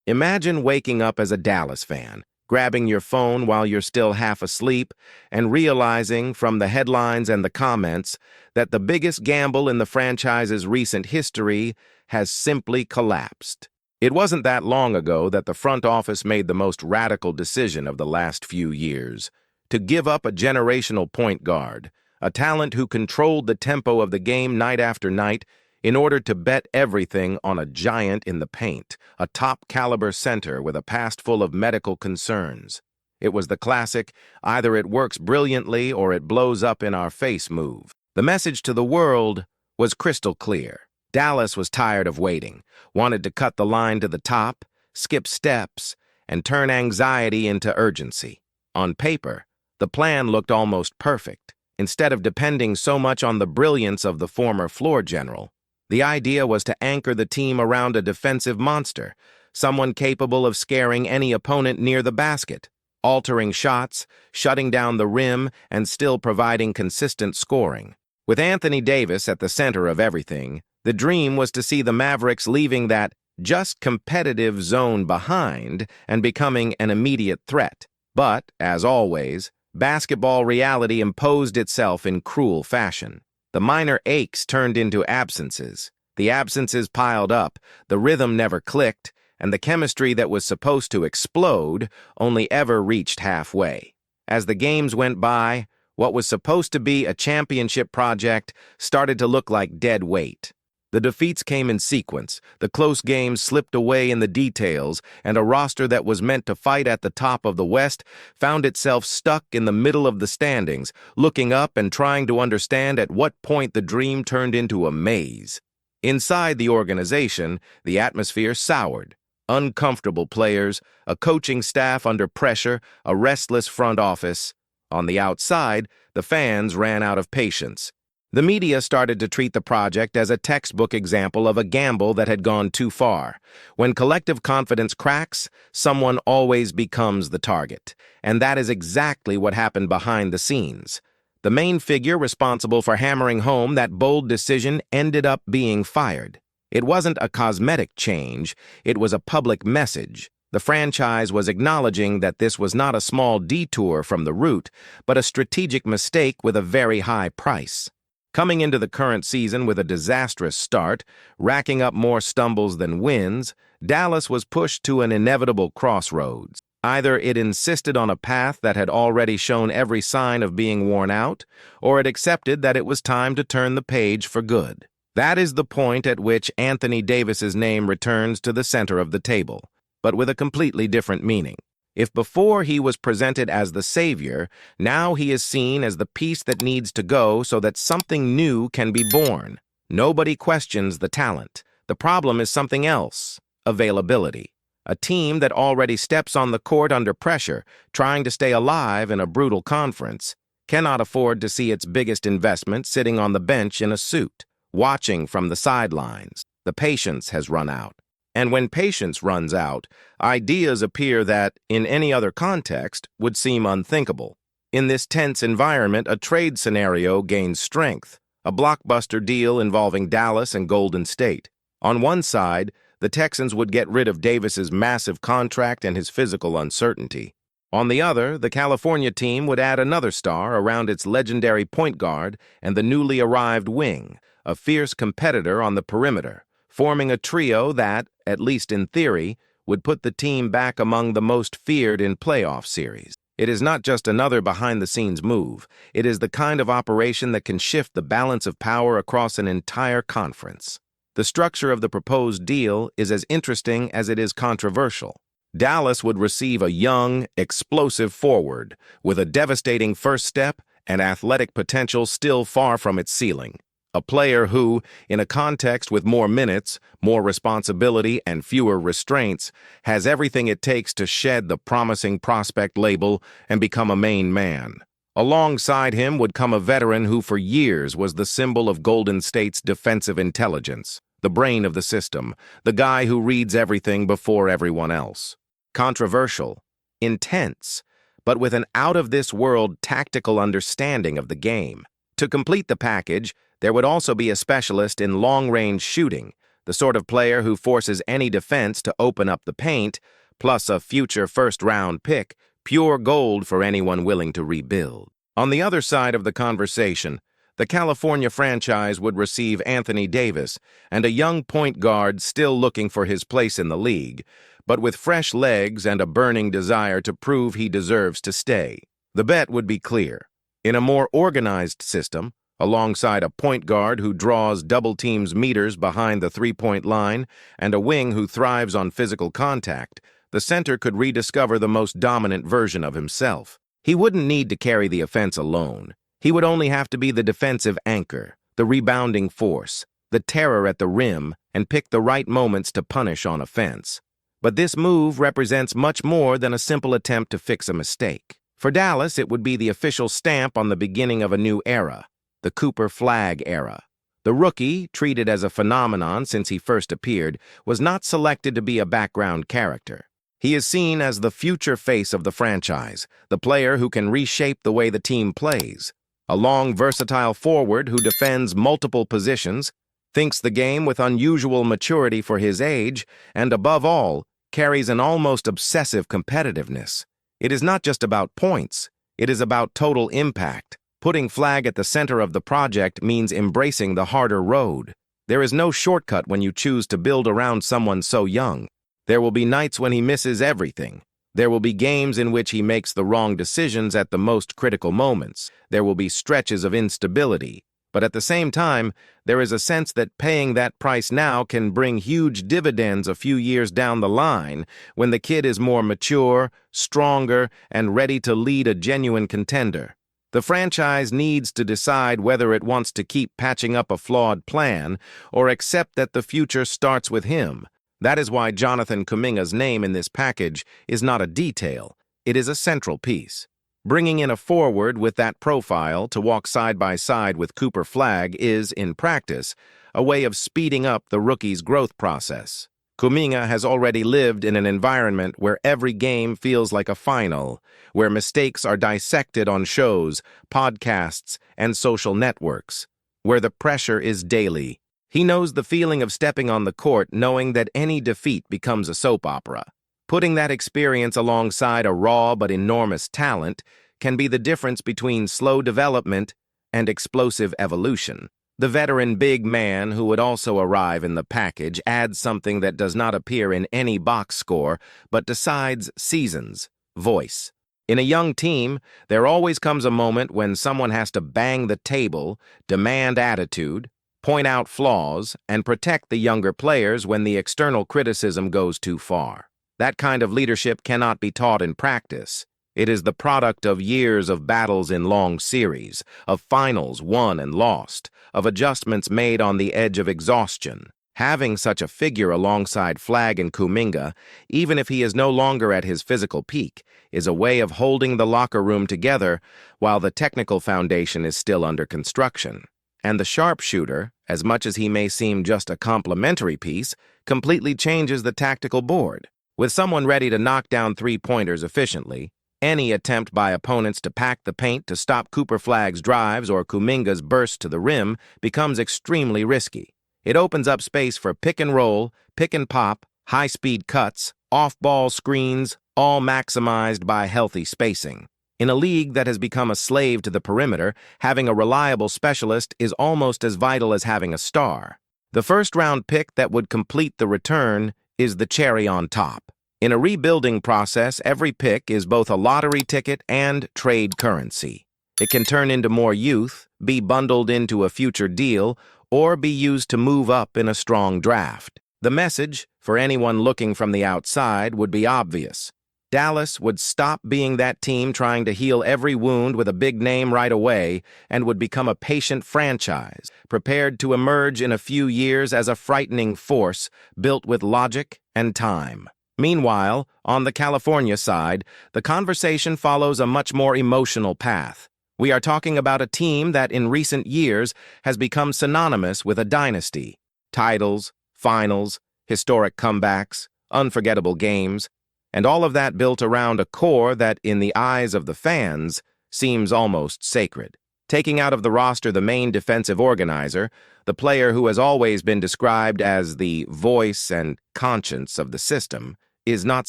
Imagine waking up as a Dallas fan, grabbing your phone while you're still half asleep, and realizing from the headlines and the comments that the biggest gamble in the franchise's recent history has simply collapsed. It wasn't that long ago that the front office made the most radical decision of the last few years, to give up a generational point guard, a talent who controlled the tempo of the game night after night, in order to bet everything on a giant in the paint, a top-caliber center with a past full of medical concerns. It was the classic, either it works brilliantly or it blows up in our face move. The message to the world was crystal clear. Dallas was tired of waiting, wanted to cut the line to the top, skip steps, and turn anxiety into urgency. On paper, the plan looked almost perfect. Instead of depending so much on the brilliance of the former floor general, the idea was to anchor the team around a defensive monster, someone capable of scaring any opponent near the basket, altering shots, shutting down the rim, and still providing consistent scoring. With Anthony Davis at the center of everything, the dream was to see the Mavericks leaving that just competitive zone behind and becoming an immediate threat. But, as always, basketball reality imposed itself in cruel fashion. The minor aches turned into absences. The absences piled up, the rhythm never clicked, and the chemistry that was supposed to explode only ever reached halfway. As the games went by, what was supposed to be a championship project started to look like dead weight. The defeats came in sequence, the close games slipped away in the details, and a roster that was meant to fight at the top of the West found itself stuck in the middle of the standings, looking up and trying to understand at what point the dream turned into a maze. Inside the organization, the atmosphere soured. Uncomfortable players, a coaching staff under pressure, a restless front office. On the outside, the fans ran out of patience. The media started to treat the project as a textbook example of a gamble that had gone too far. When collective confidence cracks, someone always becomes the target. And that is exactly what happened behind the scenes. The main figure responsible for hammering home that bold decision ended up being fired. It wasn't a cosmetic change, it was a public message. The franchise was acknowledging that this was not a small detour from the route, but a strategic mistake with a very high price. Coming into the current season with a disastrous start, racking up more stumbles than wins, Dallas was pushed to an inevitable crossroads. Either it insisted on a path that had already shown every sign of being worn out, or it accepted that it was time to turn the page for good. That is the point at which Anthony Davis's name returns to the center of the table, but with a completely different meaning. If before he was presented as the savior, now he is seen as the piece that needs to go so that something new can be born. Nobody questions the talent. The problem is something else: availability. A team that already steps on the court under pressure, trying to stay alive in a brutal conference, cannot afford to see its biggest investment sitting on the bench in a suit, watching from the sidelines. The patience has run out. And when patience runs out, ideas appear that, in any other context, would seem unthinkable. In this tense environment, a trade scenario gains strength, a blockbuster deal involving Dallas and Golden State. On one side, the Texans would get rid of Davis's massive contract and his physical uncertainty. On the other, the California team would add another star around its legendary point guard and the newly arrived wing, a fierce competitor on the perimeter, forming a trio that, at least in theory, would put the team back among the most feared in playoff series. It is not just another behind-the-scenes move. It is the kind of operation that can shift the balance of power across an entire conference. The structure of the proposed deal is as interesting as it is controversial. Dallas would receive a young, explosive forward with a devastating first step and athletic potential still far from its ceiling. A player who, in a context with more minutes, more responsibility, and fewer restraints, has everything it takes to shed the promising prospect label and become a main man. Alongside him would come a veteran who for years was the symbol of Golden State's defensive intelligence, the brain of the system, the guy who reads everything before everyone else. Controversial, intense, but with an out-of-this-world tactical understanding of the game. To complete the package, there would also be a specialist in long-range shooting, the sort of player who forces any defense to open up the paint, plus a future first-round pick, pure gold for anyone willing to rebuild. On the other side of the conversation, the California franchise would receive Anthony Davis and a young point guard still looking for his place in the league, but with fresh legs and a burning desire to prove he deserves to stay. The bet would be clear. In a more organized system, alongside a point guard who draws double teams meters behind the three-point line and a wing who thrives on physical contact, the center could rediscover the most dominant version of himself. He wouldn't need to carry the offense alone. He would only have to be the defensive anchor, the rebounding force, the terror at the rim, and pick the right moments to punish on offense. But this move represents much more than a simple attempt to fix a mistake. For Dallas, it would be the official stamp on the beginning of a new era, the Cooper Flag era. The rookie, treated as a phenomenon since he first appeared, was not selected to be a background character. He is seen as the future face of the franchise, the player who can reshape the way the team plays. A long, versatile forward who defends multiple positions, thinks the game with unusual maturity for his age, and above all, carries an almost obsessive competitiveness. It is not just about points, it is about total impact. Putting Flag at the center of the project means embracing the harder road. There is no shortcut when you choose to build around someone so young. There will be nights when he misses everything. There will be games in which he makes the wrong decisions at the most critical moments. There will be stretches of instability. But at the same time, there is a sense that paying that price now can bring huge dividends a few years down the line when the kid is more mature, stronger, and ready to lead a genuine contender. The franchise needs to decide whether it wants to keep patching up a flawed plan or accept that the future starts with him. That is why Jonathan Kuminga's name in this package is not a detail, it is a central piece. Bringing in a forward with that profile to walk side by side with Cooper Flag is, in practice, a way of speeding up the rookie's growth process. Kuminga has already lived in an environment where every game feels like a final, where mistakes are dissected on shows, podcasts, and social networks, where the pressure is daily. He knows the feeling of stepping on the court knowing that any defeat becomes a soap opera. Putting that experience alongside a raw but enormous talent can be the difference between slow development and explosive evolution. The veteran big man who would also arrive in the package adds something that does not appear in any box score but decides seasons: voice. In a young team, there always comes a moment when someone has to bang the table, demand attitude, point out flaws, and protect the younger players when the external criticism goes too far. That kind of leadership cannot be taught in practice. It is the product of years of battles in long series, of finals won and lost, of adjustments made on the edge of exhaustion. Having such a figure alongside Flag and Kuminga, even if he is no longer at his physical peak, is a way of holding the locker room together while the technical foundation is still under construction. And the sharpshooter, as much as he may seem just a complementary piece, completely changes the tactical board. With someone ready to knock down three-pointers efficiently, any attempt by opponents to pack the paint to stop Cooper Flag's drives or Kuminga's bursts to the rim becomes extremely risky. It opens up space for pick and roll, pick and pop, high-speed cuts, off-ball screens, all maximized by healthy spacing. In a league that has become a slave to the perimeter, having a reliable specialist is almost as vital as having a star. The first-round pick that would complete the return is the cherry on top. In a rebuilding process, every pick is both a lottery ticket and trade currency. It can turn into more youth, be bundled into a future deal, or be used to move up in a strong draft. The message, for anyone looking from the outside, would be obvious. Dallas would stop being that team trying to heal every wound with a big name right away and would become a patient franchise, prepared to emerge in a few years as a frightening force built with logic and time. Meanwhile, on the California side, the conversation follows a much more emotional path. We are talking about a team that in recent years has become synonymous with a dynasty. Titles, finals, historic comebacks, unforgettable games, and all of that built around a core that, in the eyes of the fans, seems almost sacred. Taking out of the roster the main defensive organizer, the player who has always been described as the voice and conscience of the system, is not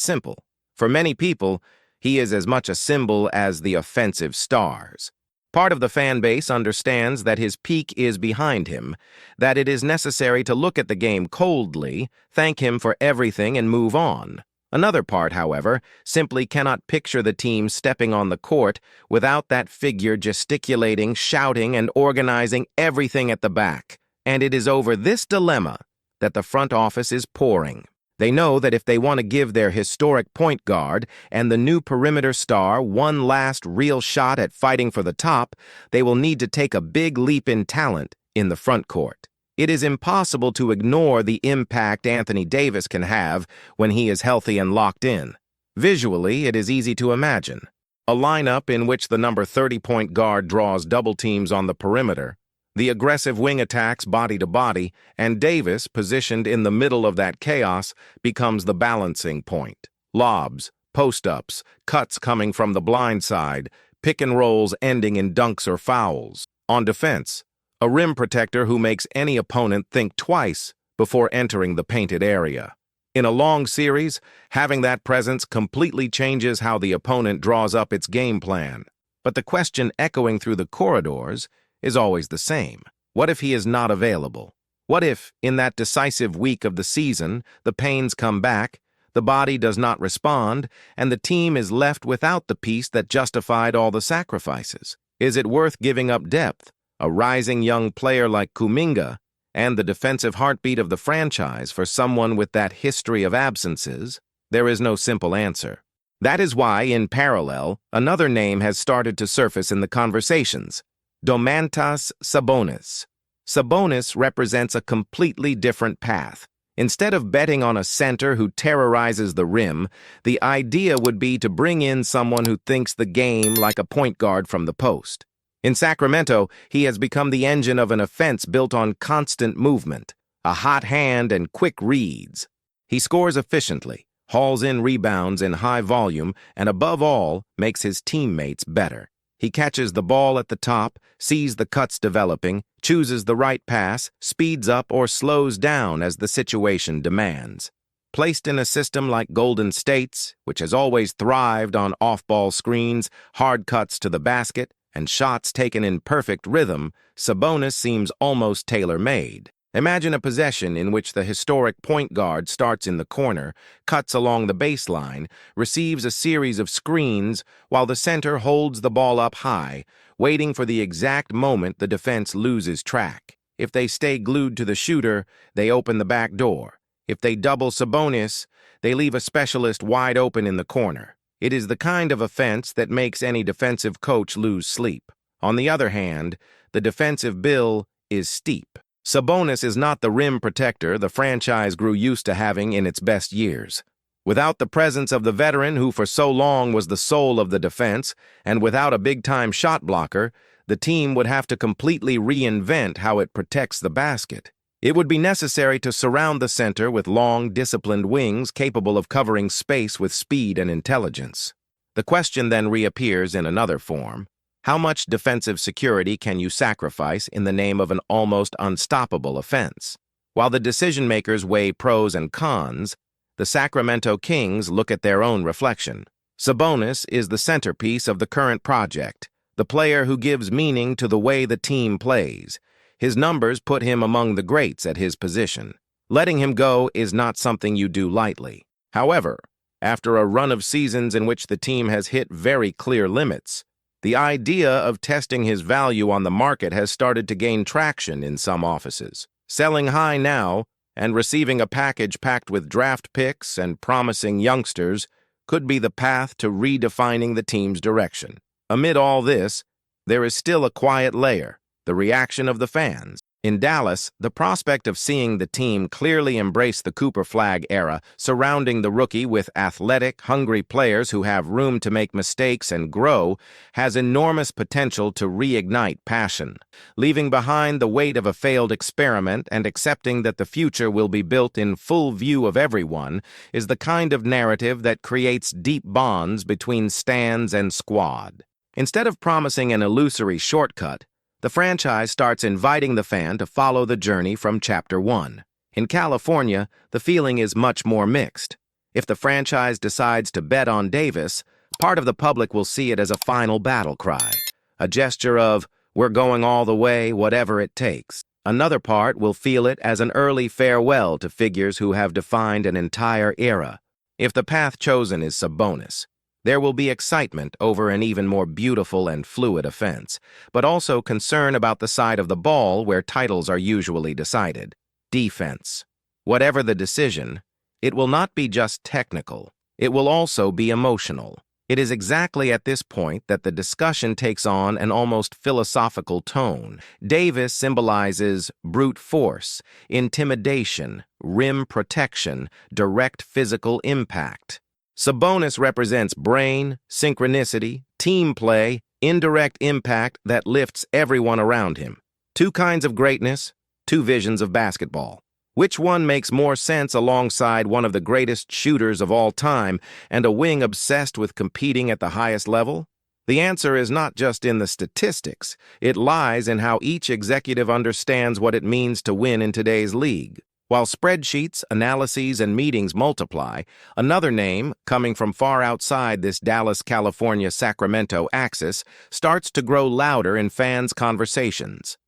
simple. For many people, he is as much a symbol as the offensive stars. Part of the fan base understands that his peak is behind him, that it is necessary to look at the game coldly, thank him for everything, and move on. Another part, however, simply cannot picture the team stepping on the court without that figure gesticulating, shouting, and organizing everything at the back. And it is over this dilemma that the front office is poring. They know that if they want to give their historic point guard and the new perimeter star one last real shot at fighting for the top, they will need to take a big leap in talent in the front court. It is impossible to ignore the impact Anthony Davis can have when he is healthy and locked in. Visually, it is easy to imagine. A lineup in which the number 30-point guard draws double teams on the perimeter, the aggressive wing attacks body to body, and Davis, positioned in the middle of that chaos, becomes the balancing point. Lobs, post-ups, cuts coming from the blind side, pick and rolls ending in dunks or fouls. On defense, a rim protector who makes any opponent think twice before entering the painted area. In a long series, having that presence completely changes how the opponent draws up its game plan. But the question echoing through the corridors is always the same. What if he is not available? What if, in that decisive week of the season, the pains come back, the body does not respond, and the team is left without the piece that justified all the sacrifices? Is it worth giving up depth, a rising young player like Kuminga, and the defensive heartbeat of the franchise for someone with that history of absences? There is no simple answer. That is why, in parallel, another name has started to surface in the conversations: Domantas Sabonis. Sabonis represents a completely different path. Instead of betting on a center who terrorizes the rim, the idea would be to bring in someone who thinks the game like a point guard from the post. In Sacramento, he has become the engine of an offense built on constant movement, a hot hand, and quick reads. He scores efficiently, hauls in rebounds in high volume, and above all, makes his teammates better. He catches the ball at the top, sees the cuts developing, chooses the right pass, speeds up or slows down as the situation demands. Placed in a system like Golden State's, which has always thrived on off-ball screens, hard cuts to the basket, and shots taken in perfect rhythm, Sabonis seems almost tailor-made. Imagine a possession in which the historic point guard starts in the corner, cuts along the baseline, receives a series of screens, while the center holds the ball up high, waiting for the exact moment the defense loses track. If they stay glued to the shooter, they open the back door. If they double Sabonis, they leave a specialist wide open in the corner. It is the kind of offense that makes any defensive coach lose sleep. On the other hand, the defensive bill is steep. Sabonis is not the rim protector the franchise grew used to having in its best years. Without the presence of the veteran who for so long was the soul of the defense, and without a big-time shot blocker, the team would have to completely reinvent how it protects the basket. It would be necessary to surround the center with long, disciplined wings capable of covering space with speed and intelligence. The question then reappears in another form. How much defensive security can you sacrifice in the name of an almost unstoppable offense? While the decision-makers weigh pros and cons, the Sacramento Kings look at their own reflection. Sabonis is the centerpiece of the current project, the player who gives meaning to the way the team plays. His numbers put him among the greats at his position. Letting him go is not something you do lightly. However, after a run of seasons in which the team has hit very clear limits, the idea of testing his value on the market has started to gain traction in some offices. Selling high now and receiving a package packed with draft picks and promising youngsters could be the path to redefining the team's direction. Amid all this, there is still a quiet layer: the reaction of the fans. In Dallas, the prospect of seeing the team clearly embrace the Cooper Flag era, surrounding the rookie with athletic, hungry players who have room to make mistakes and grow, has enormous potential to reignite passion. Leaving behind the weight of a failed experiment and accepting that the future will be built in full view of everyone is the kind of narrative that creates deep bonds between stands and squad. Instead of promising an illusory shortcut, The franchise starts inviting the fan to follow the journey from Chapter 1. In California, the feeling is much more mixed. If the franchise decides to bet on Davis, part of the public will see it as a final battle cry, a gesture of, "We're going all the way, whatever it takes." Another part will feel it as an early farewell to figures who have defined an entire era. If the path chosen is Sabonis, there will be excitement over an even more beautiful and fluid offense, but also concern about the side of the ball where titles are usually decided: defense. Whatever the decision, it will not be just technical. It will also be emotional. It is exactly at this point that the discussion takes on an almost philosophical tone. Davis symbolizes brute force, intimidation, rim protection, direct physical impact. Sabonis represents brain, synchronicity, team play, indirect impact that lifts everyone around him. Two kinds of greatness, two visions of basketball. Which one makes more sense alongside one of the greatest shooters of all time and a wing obsessed with competing at the highest level? The answer is not just in the statistics. It lies in how each executive understands what it means to win in today's league. While spreadsheets, analyses, and meetings multiply, another name, coming from far outside this Dallas-California-Sacramento axis, starts to grow louder in fans' conversations.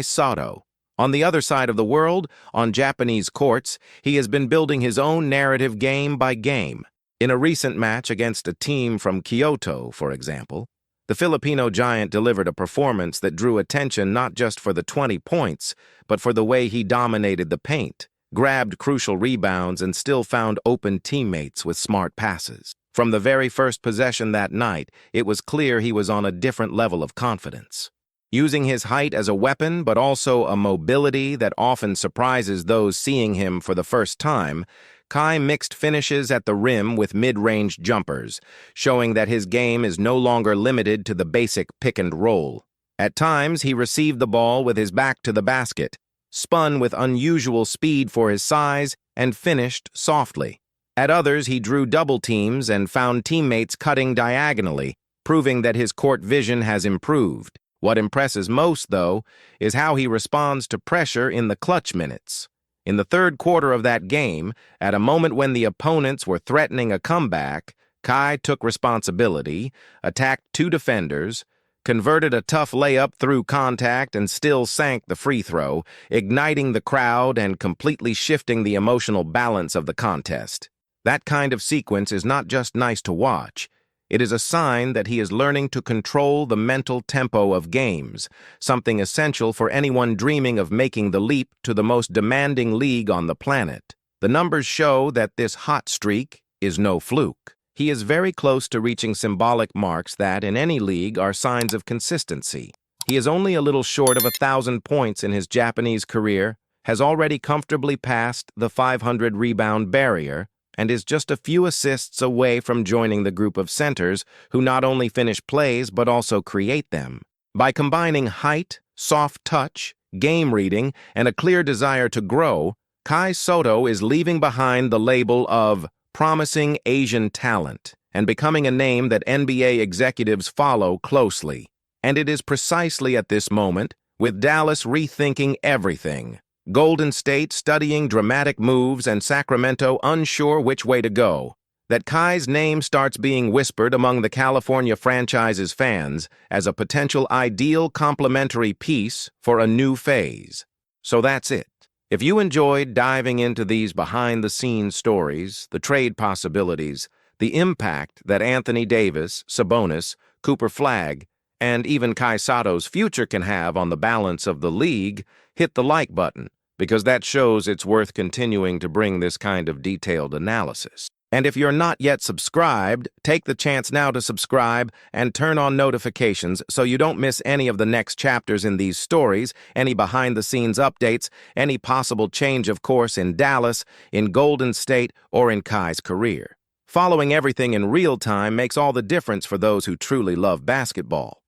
Sotto. On the other side of the world, on Japanese courts, he has been building his own narrative game by game. In a recent match against a team from Kyoto, for example, the Filipino giant delivered a performance that drew attention not just for the 20 points, but for the way he dominated the paint, grabbed crucial rebounds, and still found open teammates with smart passes. From the very first possession that night, it was clear he was on a different level of confidence. Using his height as a weapon, but also a mobility that often surprises those seeing him for the first time, Kai mixed finishes at the rim with mid-range jumpers, showing that his game is no longer limited to the basic pick and roll. At times, he received the ball with his back to the basket, spun with unusual speed for his size, and finished softly. At others, he drew double teams and found teammates cutting diagonally, proving that his court vision has improved. What impresses most, though, is how he responds to pressure in the clutch minutes. In the third quarter of that game, at a moment when the opponents were threatening a comeback, Kai took responsibility, attacked two defenders, converted a tough layup through contact, and still sank the free throw, igniting the crowd and completely shifting the emotional balance of the contest. That kind of sequence is not just nice to watch. It is a sign that he is learning to control the mental tempo of games, something essential for anyone dreaming of making the leap to the most demanding league on the planet. The numbers show that this hot streak is no fluke. He is very close to reaching symbolic marks that, in any league, are signs of consistency. He is only a little short of 1,000 points in his Japanese career, has already comfortably passed the 500 rebound barrier, and is just a few assists away from joining the group of centers who not only finish plays but also create them. By combining height, soft touch, game reading, and a clear desire to grow, Sotto is leaving behind the label of promising Asian talent and becoming a name that NBA executives follow closely. And it is precisely at this moment, with Dallas rethinking everything, Golden State studying dramatic moves, and Sacramento unsure which way to go, that Kai's name starts being whispered among the California franchise's fans as a potential ideal complementary piece for a new phase. So that's it. If you enjoyed diving into these behind-the-scenes stories, the trade possibilities, the impact that Anthony Davis, Sabonis, Cooper Flagg, and even Kai Sotto's future can have on the balance of the league, hit the like button, because that shows it's worth continuing to bring this kind of detailed analysis. And if you're not yet subscribed, take the chance now to subscribe and turn on notifications so you don't miss any of the next chapters in these stories, any behind-the-scenes updates, any possible change of course in Dallas, in Golden State, or in Kai's career. Following everything in real time makes all the difference for those who truly love basketball.